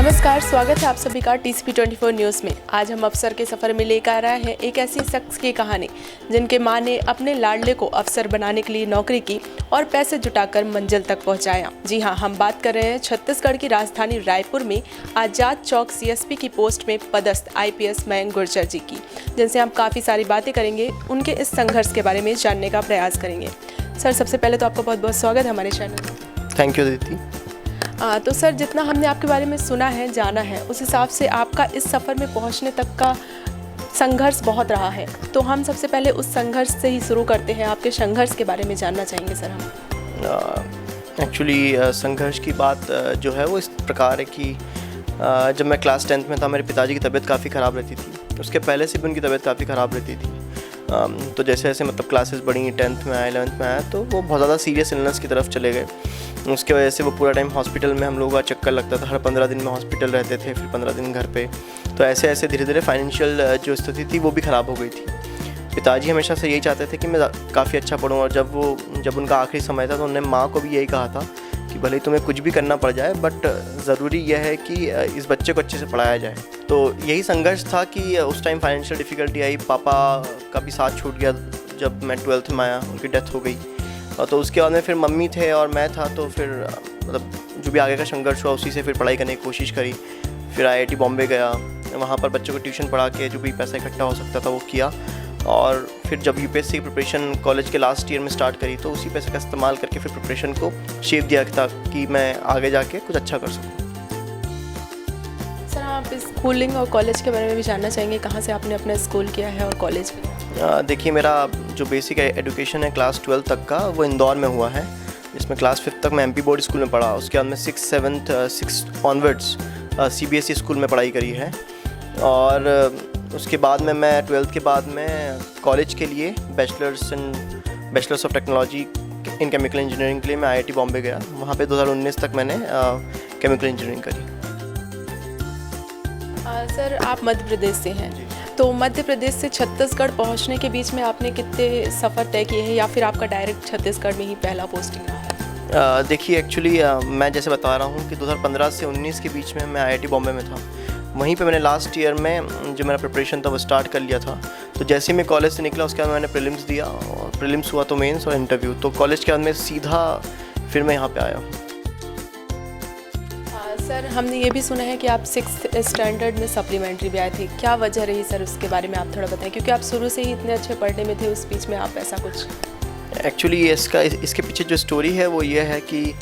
नमस्कार, स्वागत है आप सभी का TCP 24 न्यूज़ में। आज हम अफसर के सफ़र में लेकर आए हैं एक ऐसी शख्स की कहानी जिनके मां ने अपने लाडले को अफसर बनाने के लिए नौकरी की और पैसे जुटाकर मंजिल तक पहुंचाया। जी हां, हम बात कर रहे हैं छत्तीसगढ़ की राजधानी रायपुर में आज़ाद चौक CSP की पोस्ट में पदस्थ IPS मयंक गुर्जर जी की, जिनसे हम काफ़ी सारी बातें करेंगे, उनके इस संघर्ष के बारे में जानने का प्रयास करेंगे। सर, सबसे पहले तो आपका बहुत बहुत स्वागत है हमारे चैनल में। थैंक यू दीदी। तो सर, जितना हमने आपके बारे में सुना है, जाना है, उस हिसाब से आपका इस सफ़र में पहुंचने तक का संघर्ष बहुत रहा है। तो हम सबसे पहले उस संघर्ष से ही शुरू करते हैं। आपके संघर्ष के बारे में जानना चाहेंगे सर हम। एक्चुअली संघर्ष की बात जो है वो इस प्रकार है कि जब मैं क्लास 10th में था, मेरे पिताजी की तबीयत काफ़ी ख़राब रहती थी। उसके पहले से भी उनकी तबीयत काफ़ी ख़राब रहती थी। तो जैसे जैसे मतलब क्लासेस बढ़ी, 10th में आया, 11th में आया, तो वो बहुत ज़्यादा सीरियस इलनेस की तरफ चले गए। उसके वजह से वो पूरा टाइम हॉस्पिटल में हम लोगों का चक्कर लगता था। हर 15 दिन में हॉस्पिटल रहते थे, फिर 15 दिन घर पे। तो ऐसे ऐसे धीरे धीरे फाइनेंशियल जो स्थिति थी वो भी ख़राब हो गई थी। पिताजी हमेशा से यही चाहते थे कि मैं काफ़ी अच्छा पढूं, और जब उनका आखिरी समय था तो उन्होंने माँ को भी यही कहा था कि भले ही तुम्हें कुछ भी करना पड़ जाए, बट ज़रूरी यह है कि इस बच्चे को अच्छे से पढ़ाया जाए। तो यही संघर्ष था कि उस टाइम फाइनेंशियल डिफ़िकल्टी आई। पापा का भी साथ छूट गया जब मैं 12th में आया, उनकी डेथ हो गई। तो उसके बाद में फिर मम्मी थे और मैं था, तो फिर मतलब जो भी आगे का संघर्ष हुआ उसी से फिर पढ़ाई करने की कोशिश करी। फिर IIT बॉम्बे गया, वहाँ पर बच्चों को ट्यूशन पढ़ा के जो भी पैसा इकट्ठा हो सकता था वो किया। और फिर जब UPSC की प्रिपरेशन कॉलेज के लास्ट ईयर में स्टार्ट करी, तो उसी पैसे का इस्तेमाल करके फिर प्रिपरेशन को शेप दिया था कि मैं आगे जाके कुछ अच्छा कर सकूँ। सर, आप स्कूलिंग और कॉलेज के बारे में भी जानना चाहेंगे, कहाँ से आपने अपना स्कूल किया है और कॉलेज किया? देखिए, मेरा जो बेसिक एजुकेशन है क्लास 12 तक का, वो इंदौर में हुआ है, जिसमें क्लास 5 तक मैं MP बोर्ड स्कूल में पढ़ा। उसके बाद में 6 ऑनवर्ड्स CBSE स्कूल में पढ़ाई करी है। और उसके बाद में मैं 12th के बाद में कॉलेज के लिए bachelors of technology in chemical engineering के लिए मैं IIT बॉम्बे गया। वहाँ पे 2019 तक मैंने केमिकल इंजीनियरिंग करी। सर, आप मध्य प्रदेश से हैं, तो मध्य प्रदेश से छत्तीसगढ़ पहुंचने के बीच में आपने कितने सफ़र तय किए हैं, या फिर आपका डायरेक्ट छत्तीसगढ़ में ही पहला पोस्टिंग रहा है? देखिए, एक्चुअली मैं जैसे बता रहा हूँ कि 2015 से 19 के बीच में मैं IIT बॉम्बे में था। वहीं पे मैंने लास्ट ईयर में जो मेरा प्रिपरेशन था वो स्टार्ट कर लिया था। तो जैसे ही मैं कॉलेज से निकला, उसके बाद मैंने प्रीलिम्स दिया, और प्रीलिम्स हुआ तो मेंस और इंटरव्यू। तो कॉलेज के बाद में सीधा फिर मैं यहाँ पे आया हूँ। सर, हमने ये भी सुना है कि आप 6th स्टैंडर्ड में सप्लीमेंट्री भी आए थे। क्या वजह रही सर, उसके बारे में आप थोड़ा बताएं, क्योंकि आप शुरू से ही इतने अच्छे पढ़ने में थे, उस बीच में आप ऐसा कुछ? एक्चुअली इसके पीछे जो स्टोरी है वो ये है कि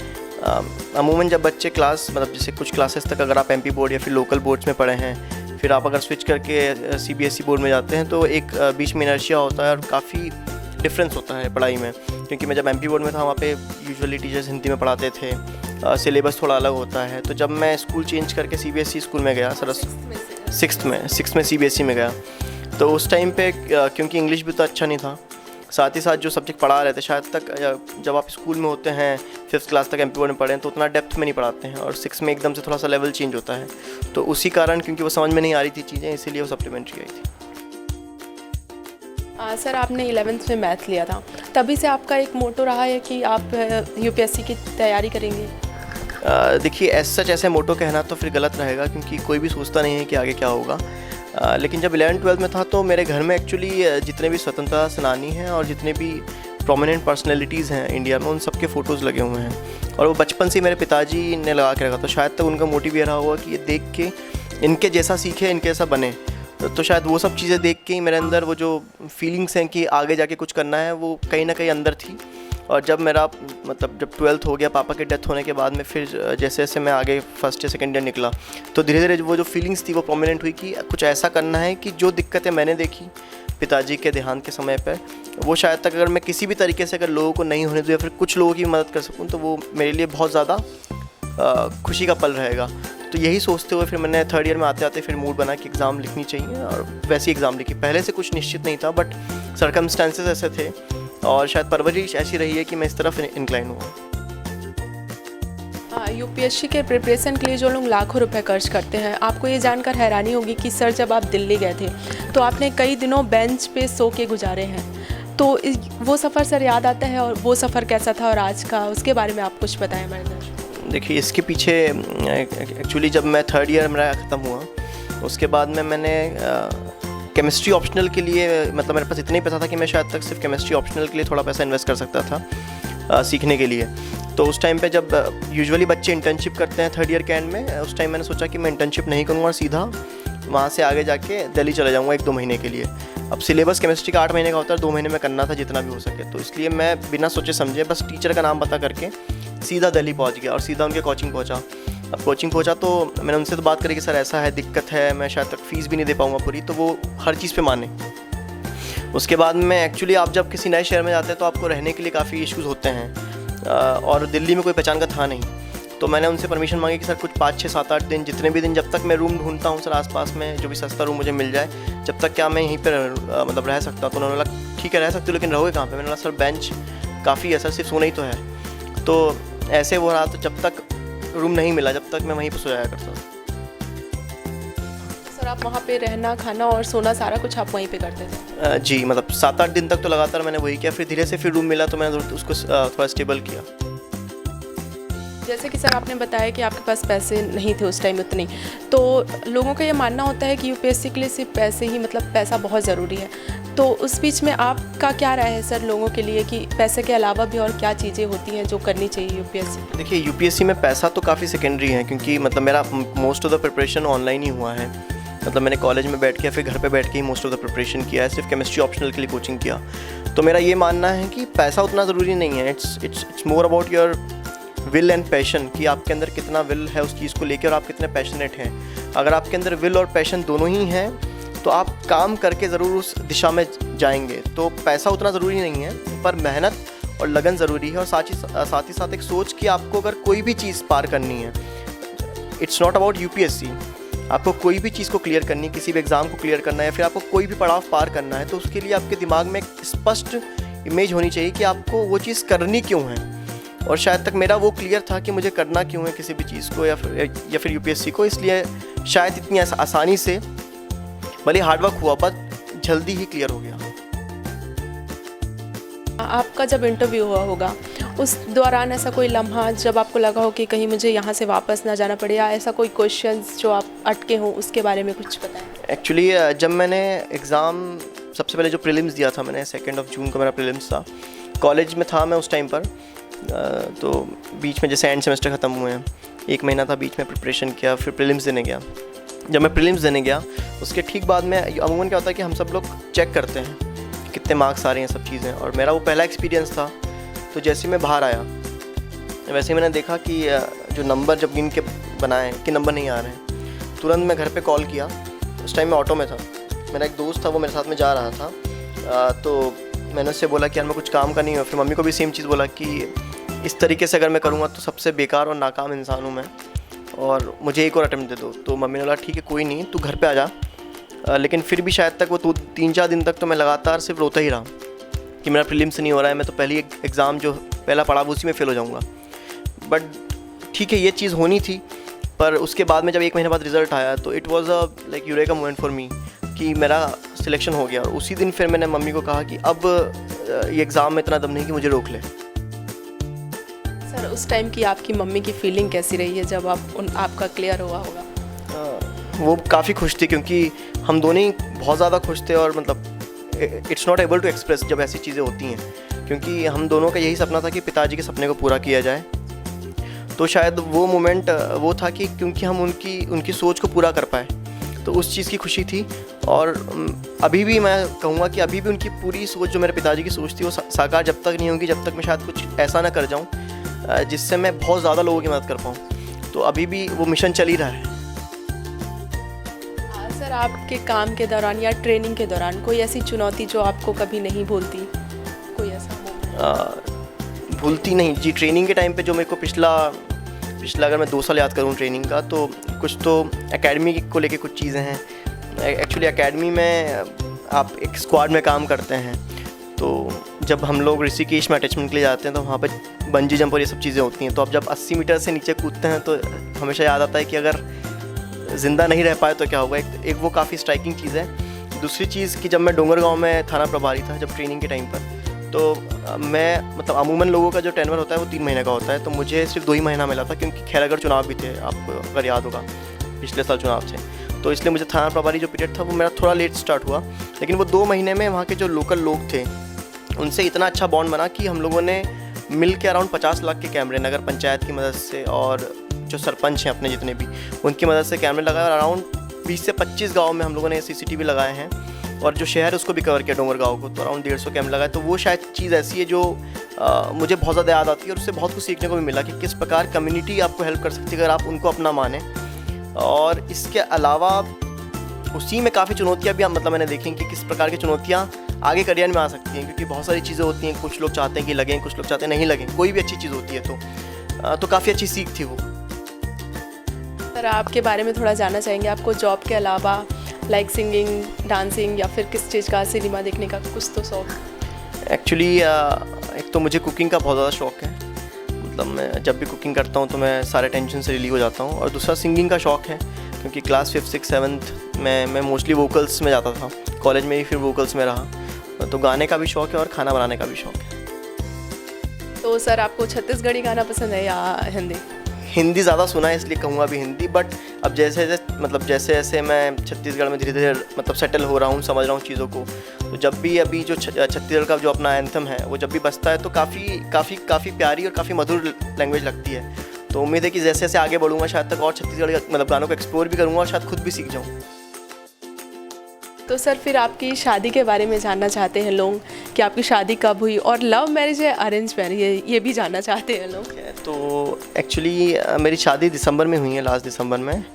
अमूमन जब बच्चे क्लास मतलब जैसे कुछ क्लासेस तक अगर आप MP बोर्ड या फिर लोकल बोर्ड्स में पढ़े हैं, फिर आप अगर स्विच करके CBSE बोर्ड में जाते हैं, तो एक बीच में इनर्शिया होता है और काफ़ी डिफरेंस होता है पढ़ाई में। क्योंकि मैं जब MP बोर्ड में था, वहाँ पे यूजुअली टीचर्स हिंदी में पढ़ाते थे, सिलेबस थोड़ा अलग होता है। तो जब मैं स्कूल चेंज करके CBSE स्कूल में गया, 6th में CBSE में गया, तो उस टाइम पे क्योंकि इंग्लिश भी तो अच्छा नहीं था, साथ ही साथ जो सब्जेक्ट पढ़ा रहे थे, शायद तक जब आप स्कूल में होते हैं 5th क्लास तक MP बोर्ड में पढ़ें तो उतना डेप्थ में नहीं पढ़ाते हैं, और 6 में एकदम से थोड़ा सा लेवल चेंज होता है। तो उसी कारण, क्योंकि वो समझ में नहीं आ रही थी चीज़ें, इसीलिए वो सप्लीमेंट्री आई थी। सर, आपने 11th में मैथ लिया था, तभी से आपका एक मोटो रहा है कि आप UPSC की तैयारी करेंगे? देखिए, ऐसे मोटो कहना तो फिर गलत रहेगा, क्योंकि कोई भी सोचता नहीं है कि आगे क्या होगा। लेकिन जब 11th-12th में था, तो मेरे घर में एक्चुअली जितने भी स्वतंत्रता सेनानी हैं और जितने भी प्रोमिनेंट पर्सनैलिटीज़ हैं इंडिया में, उन सब के फ़ोटोज़ लगे हुए हैं। और वो बचपन से मेरे पिताजी ने लगा के रखा, तो शायद तक उनका मोटिव ये रहा होगा कि ये देख के इनके जैसा सीखे, इनके जैसा बने। तो शायद वो सब चीज़ें देख के ही मेरे अंदर वो जो फीलिंग्स हैं कि आगे जाके कुछ करना है, वो कहीं ना कहीं अंदर थी। और जब मेरा मतलब जब 12th हो गया, पापा के डेथ होने के बाद में, फिर जैसे जैसे मैं आगे फर्स्ट या सेकेंड ईयर निकला, तो धीरे धीरे वो जो फीलिंग्स थी वो प्रोमिनेंट हुई कि कुछ ऐसा करना है कि जो दिक्कतें मैंने देखी पिताजी के देहांत के समय पर, वो शायद तक अगर मैं किसी भी तरीके से अगर लोगों को नहीं होने दूँ या फिर कुछ लोगों की मदद कर सकूँ, तो वो मेरे लिए बहुत ज़्यादा खुशी का पल रहेगा। तो यही सोचते हुए फिर मैंने 3rd ईयर में आते आते फिर मूड बना कि एग्ज़ाम लिखनी चाहिए, और वैसी एग्ज़ाम लिखी। पहले से कुछ निश्चित नहीं था, बट सर्कमस्टेंसेस ऐसे थे और शायद परवरिश ऐसी रही है कि मैं इस तरफ इंक्लाइन हुआ। UPSC के प्रिपरेशन के लिए जो लोग लाखों रुपए खर्च करते हैं, आपको ये जानकर हैरानी होगी कि सर, जब आप दिल्ली गए थे तो आपने कई दिनों बेंच पे सो के गुजारे हैं। तो वो सफ़र सर याद आता है, और वो सफ़र कैसा था और आज का, उसके बारे में आप कुछ बताएं हमारे दर्शकों। देखिए इसके पीछे एक्चुअली जब मैं थर्ड ईयर मेरा ख़त्म हुआ उसके बाद में मैंने केमिस्ट्री ऑप्शनल के लिए मतलब मेरे पास इतना ही पैसा था कि मैं शायद तक सिर्फ केमिस्ट्री ऑप्शनल के लिए थोड़ा पैसा इन्वेस्ट कर सकता था सीखने के लिए। तो उस टाइम पे जब यूजुअली बच्चे इंटर्नशिप करते हैं थर्ड ईयर के एंड में, उस टाइम मैंने सोचा कि मैं इंटर्नशिप नहीं करूँगा और सीधा वहाँ से आगे जाके दिल्ली चला जाऊँगा 1-2 महीने के लिए। अब सिलेबस केमिस्ट्री का 8 महीने का होता है, 2 महीने में करना था जितना भी हो सके। तो इसलिए मैं बिना सोचे समझे बस टीचर का नाम पता करके सीधा दिल्ली पहुँच गया और सीधा उनके कोचिंग पहुँचा। अब कोचिंग पहुँचा तो मैंने उनसे तो बात करी कि सर ऐसा है, दिक्कत है, मैं शायद तक फ़ीस भी नहीं दे पाऊँगा पूरी। तो वो हर चीज़ पे माने। उसके बाद में एक्चुअली आप जब किसी नए शहर में जाते हैं तो आपको रहने के लिए काफ़ी इश्यूज़ होते हैं और दिल्ली में कोई पहचान का था नहीं। तो मैंने उनसे परमिशन मांगी कि सर कुछ 5, 6, 7, 8 दिन जितने भी दिन जब तक मैं रूम ढूंढता हूँ सर आसपास में जो भी सस्ता रूम मुझे मिल जाए, जब तक क्या मैं यहीं पर मतलब रह सकता हूँ। तो उन्होंने बोला ठीक है रह सकते हो, लेकिन रहोगे कहाँ पे? मैंने बोला सर बेंच काफ़ी है सर, सिर्फ सोना ही तो है। तो ऐसे वो रहा, तो जब तक रूम नहीं मिला जब तक मैं वहीं पर सोया करता था। सर आप वहाँ पे रहना, खाना और सोना सारा कुछ आप वहीं पे करते थे? जी, मतलब 7-8 दिन तक तो लगातार मैंने वही किया। फिर धीरे से फिर रूम मिला तो मैंने उसको थोड़ा स्टेबल किया। जैसे कि सर आपने बताया कि आपके पास पैसे नहीं थे उस टाइम उतने, तो लोगों का ये मानना होता है कि यूपीएससी के लिए सिर्फ पैसे ही, मतलब पैसा बहुत ज़रूरी है। तो उस बीच में आपका क्या राय है सर लोगों के लिए कि पैसे के अलावा भी और क्या चीज़ें होती हैं जो करनी चाहिए यूपीएससी? देखिए यूपीएससी में पैसा तो काफ़ी सेकेंडरी है, क्योंकि मतलब मेरा most of the preparation online ही हुआ है। मतलब मैंने कॉलेज में बैठ के फिर घर पे बैठ के ही मोस्ट ऑफ द प्रिपरेशन किया है, सिर्फ केमिस्ट्री ऑप्शनल के लिए कोचिंग किया। तो मेरा ये मानना है कि पैसा उतना ज़रूरी नहीं है। It's more about your will and passion, कि आपके अंदर कितना विल है उस चीज़ को लेकर और आप कितने पैशनेट हैं। अगर आपके अंदर विल और पैशन दोनों ही हैं तो आप काम करके ज़रूर उस दिशा में जाएंगे। तो पैसा उतना ज़रूरी नहीं है, पर मेहनत और लगन ज़रूरी है, और साथ ही साथ एक सोच कि आपको अगर कोई भी चीज़ पार करनी है, इट्स नॉट अबाउट यूपीएससी, आपको कोई भी चीज़ को क्लियर करनी है, किसी भी एग्ज़ाम को क्लियर करना है, फिर आपको कोई भी पड़ाव पार करना है, तो उसके लिए आपके दिमाग में एक स्पष्ट इमेज होनी चाहिए कि आपको वो चीज़ करनी क्यों है। और शायद तक मेरा वो क्लियर था कि मुझे करना क्यों है किसी भी चीज़ को या फिर यूपीएससी को। इसलिए शायद इतनी आसानी से, भले हार्डवर्क हुआ, पर जल्दी ही क्लियर हो गया। आपका जब इंटरव्यू हुआ होगा उस दौरान ऐसा कोई लम्हा जब आपको लगा हो कि कहीं मुझे यहाँ से वापस ना जाना पड़े, या ऐसा कोई क्वेश्चंस जो आप अटके हों, उसके बारे में कुछ बताएं? एक्चुअली जब मैंने एग्ज़ाम सबसे पहले जो प्रीलिम्स दिया था मैंने, 2 जून को मेरा प्रीलिम्स था, कॉलेज में था मैं उस टाइम पर। तो बीच में जैसे एंड सेमेस्टर ख़त्म हुए हैं, 1 महीना था, बीच में प्रिपरेशन किया, फिर प्रीलिम्स देने गया। जब मैं प्रीलिम्स देने गया उसके ठीक बाद में अमूमन क्या होता है कि हम सब लोग चेक करते हैं कितने मार्क्स आ रहे हैं, सब चीज़ें, और मेरा वो पहला एक्सपीरियंस था। तो जैसे मैं बाहर आया वैसे ही मैंने देखा कि जो नंबर जब गिन के बनाए कि नंबर नहीं आ रहे हैं, तुरंत मैं घर पे कॉल किया। उस टाइम मैं ऑटो में था, मेरा एक दोस्त था वो मेरे साथ में जा रहा था। तो मैंने उससे बोला कि यार मैं कुछ काम का नहीं हूँ। फिर मम्मी को भी सेम चीज़ बोला कि इस तरीके से अगर मैं करूँगा तो सबसे बेकार और नाकाम इंसान हूँ मैं, और मुझे एक और अटेम्प्ट दे दो। तो मम्मी ने बोला ठीक है कोई नहीं, तू घर पे आ जा। लेकिन फिर भी शायद तक वो 3-4 दिन तक तो मैं लगातार सिर्फ रोता ही रहा कि मेरा प्रीलिम्स नहीं हो रहा है, मैं तो पहली एग्ज़ाम जो पहला पढ़ा उसी में फ़ेल हो जाऊँगा। बट ठीक है ये चीज़ होनी थी। पर उसके बाद में जब 1 महीने बाद रिज़ल्ट आया तो it was a like eureka moment for me कि मेरा सिलेक्शन हो गया। और उसी दिन फिर मैंने मम्मी को कहा कि अब ये एग्ज़ाम में इतना दम नहीं कि मुझे रोक ले। सर उस टाइम की आपकी मम्मी की फीलिंग कैसी रही है जब आपका क्लियर हुआ होगा? वो काफ़ी खुश थी, क्योंकि हम दोनों ही बहुत ज़्यादा खुश थे। और मतलब it's not able to express जब ऐसी चीज़ें होती हैं, क्योंकि हम दोनों का यही सपना था कि पिताजी के सपने को पूरा किया जाए। तो शायद वो मोमेंट वो था कि क्योंकि हम उनकी सोच को पूरा कर पाए, तो उस चीज़ की खुशी थी। और अभी भी मैं कहूँगा कि अभी भी उनकी पूरी सोच जो मेरे पिताजी की सोच थी वो साकार जब तक नहीं होगी, जब तक मैं शायद कुछ ऐसा ना कर जाऊँ जिससे मैं बहुत ज़्यादा लोगों की मदद कर पाऊँ। तो अभी भी वो मिशन चल ही रहा है। सर आपके काम के दौरान या ट्रेनिंग के दौरान कोई ऐसी चुनौती जो आपको कभी नहीं भूलती, कोई ऐसा? भूलती नहीं जी, ट्रेनिंग के टाइम पे जो मेरे को पिछला अगर मैं 2 साल याद करूँ ट्रेनिंग का, तो कुछ तो एकेडमी को लेके कुछ चीज़ें हैं। एक्चुअली एकेडमी में आप एक स्क्वाड में काम करते हैं, तो जब हम लोग ऋषिकेश में अटैचमेंट के लिए जाते हैं तो वहाँ पर बंजी जंप और ये सब चीज़ें होती हैं। तो अब जब 80 मीटर से नीचे कूदते हैं तो हमेशा याद आता है कि अगर ज़िंदा नहीं रह पाए तो क्या होगा। एक वो काफ़ी स्ट्राइकिंग चीज़ है। दूसरी चीज़ कि जब मैं डोंगरगांव में थाना प्रभारी था जब ट्रेनिंग के टाइम पर, तो मैं मतलब अमूमन लोगों का जो टेन्योर होता है वो 3 महीने का होता है, तो मुझे सिर्फ 2 ही महीना मिला था, क्योंकि खैरागढ़ चुनाव भी थे, आपको अगर याद होगा पिछले साल चुनाव थे, तो इसलिए मुझे थाना प्रभारी जो पीरियड था वो मेरा थोड़ा लेट स्टार्ट हुआ। लेकिन वो 2 महीने में वहाँ के जो लोकल लोग थे उनसे इतना अच्छा बॉन्ड बना कि हम लोगों ने मिल के अराउंड 50 लाख के कैमरे नगर पंचायत की मदद से और जो सरपंच हैं अपने जितने भी उनकी मदद से कैमरे लगाए, और अराउंड 20 से 25 गाँव में हम लोगों ने CCTV लगाए हैं, और जो शहर है उसको भी कवर किया, डोंगर गाँव को, तो अराउंड 150 कैमरे लगाए। तो वो शायद चीज़ ऐसी है जो मुझे बहुत ज़्यादा याद आती है, और उससे बहुत कुछ सीखने को भी मिला कि किस प्रकार कम्युनिटी आपको हेल्प कर सकती है अगर आप उनको अपना माने। और इसके अलावा उसी में काफ़ी चुनौतियाँ भी मतलब मैंने देखी कि किस प्रकार की चुनौतियाँ आगे करियर में आ सकती हैं, क्योंकि बहुत सारी चीज़ें होती हैं, कुछ लोग चाहते हैं कि लगें, कुछ लोग चाहते हैं नहीं लगें, कोई भी अच्छी चीज़ होती है तो काफ़ी अच्छी सीख थी वो। सर आपके बारे में थोड़ा जानना चाहेंगे, आपको जॉब के अलावा लाइक सिंगिंग, डांसिंग या फिर किस चीज़ का, सिनेमा देखने का कुछ तो शौक? एक्चुअली एक तो मुझे कुकिंग का बहुत ज़्यादा शौक है, मतलब मैं जब भी कुकिंग करता हूँ तो मैं सारे टेंशन से रिलीव हो जाता हूँ। और दूसरा सिंगिंग का शौक है, क्योंकि क्लास 5th 6th 7th में मैं मोस्टली वोकल्स में जाता था, कॉलेज में ही फिर वोकल्स में रहा, तो गाने का भी शौक है और खाना बनाने का भी शौक है। तो सर आपको छत्तीसगढ़ी गाना पसंद है या हिंदी? हिंदी ज़्यादा सुना है इसलिए कहूँगा अभी हिंदी, बट अब जैसे जैसे मैं छत्तीसगढ़ में धीरे धीरे मतलब सेटल हो रहा हूँ, समझ रहा हूँ चीज़ों को, तो जब भी अभी जो छत्तीसगढ़ का जो अपना एंथम है वो जब भी बजता है तो काफ़ी प्यारी और काफ़ी मधुर लैंग्वेज लगती है। तो उम्मीद है कि जैसे जैसे आगे बढ़ूँगा शायद तक और छत्तीसगढ़ मतलब गानों को एक्सप्लोर भी करूँगा और शायद खुद भी सीख जाऊँ। तो सर फिर आपकी शादी के बारे में जानना चाहते हैं लोग कि आपकी शादी कब हुई, और लव मैरिज है अरेंज मैरिज, ये भी जानना चाहते हैं लोग। तो एक्चुअली मेरी शादी दिसंबर में हुई है, लास्ट दिसंबर में।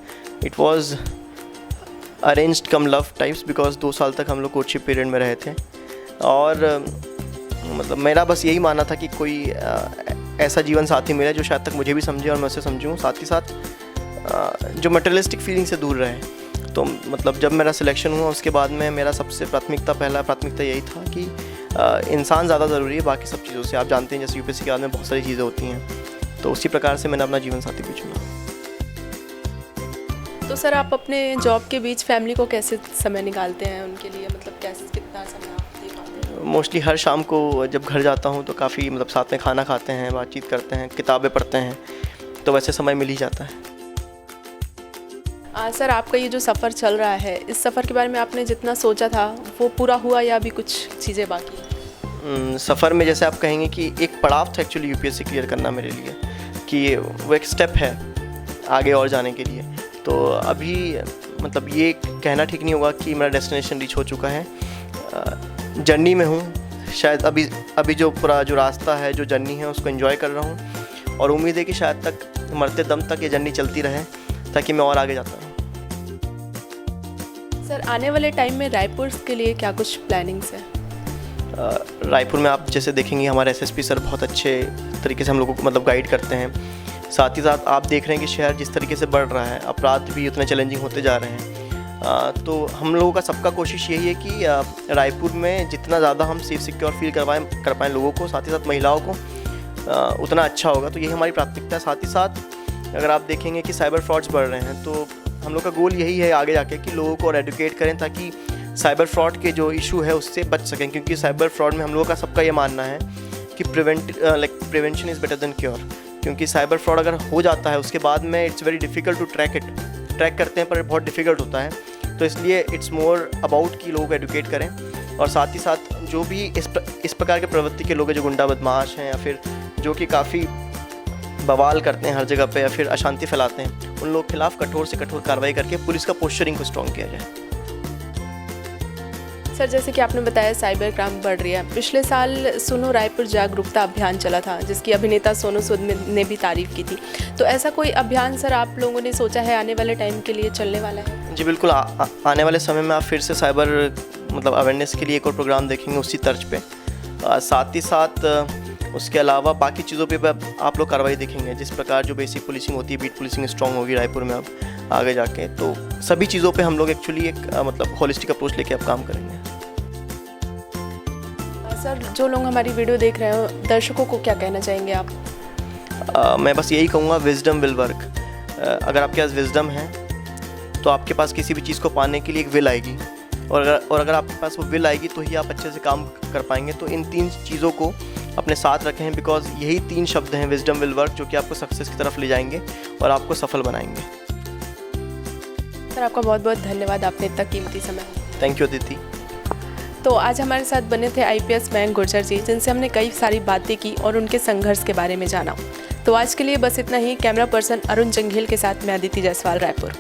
It was arranged come love types, because 2 साल तक हम लोग कोर्टशिप पीरियड में रहे थे, और मतलब मेरा बस यही मानना था कि कोई ऐसा जीवन साथी मिले जो शायद तक मुझे भी समझे और मैं उसे समझूँ, साथ ही साथ जो मटेरियलिस्टिक फीलिंग से दूर रहे। तो मतलब जब मेरा सिलेक्शन हुआ उसके बाद में मेरा सबसे पहला प्राथमिकता यही था कि इंसान ज़्यादा ज़रूरी है बाकी सब चीज़ों से। आप जानते हैं जैसे UPSC के बाद में बहुत सारी चीज़ें होती हैं, तो उसी प्रकार से मैंने अपना जीवन साथी भी चुना। तो सर आप अपने जॉब के बीच फैमिली को कैसे समय निकालते हैं उनके लिए, मतलब कैसे कितना समय आप दे पाते हैं? मोस्टली हर शाम को जब घर जाता हूँ तो काफ़ी मतलब साथ में खाना खाते हैं, बातचीत करते हैं, किताबें पढ़ते हैं, तो वैसे समय मिल ही जाता है। सर आपका ये जो सफ़र चल रहा है, इस सफ़र के बारे में आपने जितना सोचा था वो पूरा हुआ या अभी कुछ चीज़ें बाकी हैं? सफ़र में जैसे आप कहेंगे कि एक पड़ाव था एक्चुअली UPSC क्लियर करना मेरे लिए, कि वो एक स्टेप है आगे और जाने के लिए। तो अभी मतलब ये कहना ठीक नहीं होगा कि मेरा डेस्टिनेशन रीच हो चुका है, जर्नी में हूँ। शायद अभी जो पूरा जो रास्ता है, जो जर्नी है, उसको एंजॉय कर रहा हूँ, और उम्मीद है कि शायद तक मरते दम तक ये जर्नी चलती रहे ताकि मैं और आगे जाता रहूँ। सर आने वाले टाइम में रायपुर के लिए क्या कुछ प्लानिंग्स है? रायपुर में आप जैसे देखेंगे हमारे SSP सर बहुत अच्छे तरीके से हम लोगों को मतलब गाइड करते हैं। साथ ही साथ आप देख रहे हैं कि शहर जिस तरीके से बढ़ रहा है, अपराध भी उतने चैलेंजिंग होते जा रहे हैं, तो हम लोगों का सबका कोशिश यही है कि रायपुर में जितना ज़्यादा हम सेफ सिक्योर फील कर पाएँ लोगों को, साथ ही साथ महिलाओं को, उतना अच्छा होगा। तो यही हमारी प्राथमिकता है। साथ ही साथ अगर आप देखेंगे कि साइबर फ्रॉड्स बढ़ रहे हैं, तो हम लोग का गोल यही है आगे जाके कि लोगों को और एडुकेट करें ताकि साइबर फ्रॉड के जो इशू है उससे बच सकें, क्योंकि साइबर फ्रॉड में हम लोगों का सबका ये मानना है कि prevention is better than cure. क्योंकि साइबर फ्रॉड अगर हो जाता है उसके बाद में it's very difficult to track करते हैं पर बहुत डिफ़िकल्ट होता है। तो इसलिए इट्स मोर अबाउट कि लोगों को एडुकेट करें, और साथ ही साथ जो भी इस प्रकार के प्रवृत्ति के लोग हैं, जो गुंडा बदमाश हैं या फिर जो कि काफ़ी बवाल करते हैं हर जगह पे या फिर अशांति फैलाते हैं, उन लोग के खिलाफ कठोर से कठोर कार्रवाई करके पुलिस का पोस्चरिंग को स्ट्रॉन्ग किया जाए। सर जैसे कि आपने बताया साइबर क्राइम बढ़ रही है, पिछले साल सुनो रायपुर जागरूकता अभियान चला था जिसकी अभिनेता सोनू सूद ने भी तारीफ की थी, तो ऐसा कोई अभियान सर आप लोगों ने सोचा है आने वाले टाइम के लिए चलने वाला है? जी बिल्कुल, आने वाले समय में आप फिर से साइबर मतलब अवेयरनेस के लिए एक और प्रोग्राम देखेंगे उसी तर्ज पे। साथ ही साथ उसके अलावा बाकी चीज़ों पे आप लोग कार्रवाई देखेंगे, जिस प्रकार जो बेसिक पुलिसिंग होती है, बीट पुलिसिंग स्ट्रॉन्ग होगी रायपुर में अब आगे जाके। तो सभी चीज़ों पे हम लोग एक्चुअली एक मतलब होलिस्टिक अप्रोच लेके अब काम करेंगे। सर जो लोग हमारी वीडियो देख रहे हो, दर्शकों को क्या कहना चाहेंगे आप? मैं बस यही कहूँगा, विजडम विल वर्क। अगर आपके पास विजडम है तो आपके पास किसी भी चीज़ को पाने के लिए एक विल आएगी, और अगर आपके पास वो विल आएगी तो ही आप अच्छे से काम कर पाएंगे। तो इन 3 चीज़ों को अपने साथ रखें, बिकॉज यही 3 शब्द हैं विजडम विल वर्क, जो कि आपको सक्सेस की तरफ ले जाएंगे और आपको सफल बनाएंगे। सर आपका बहुत बहुत धन्यवाद, आपने इतना कीमती समय। Thank you Aditi. तो आज हमारे साथ बने थे IPS मयंक गुर्जर जी, जिनसे हमने कई सारी बातें की और उनके संघर्ष के बारे में जाना। तो आज के लिए बस इतना ही। कैमरा पर्सन अरुण जंघेल के साथ मैं अदिति जायसवाल, रायपुर।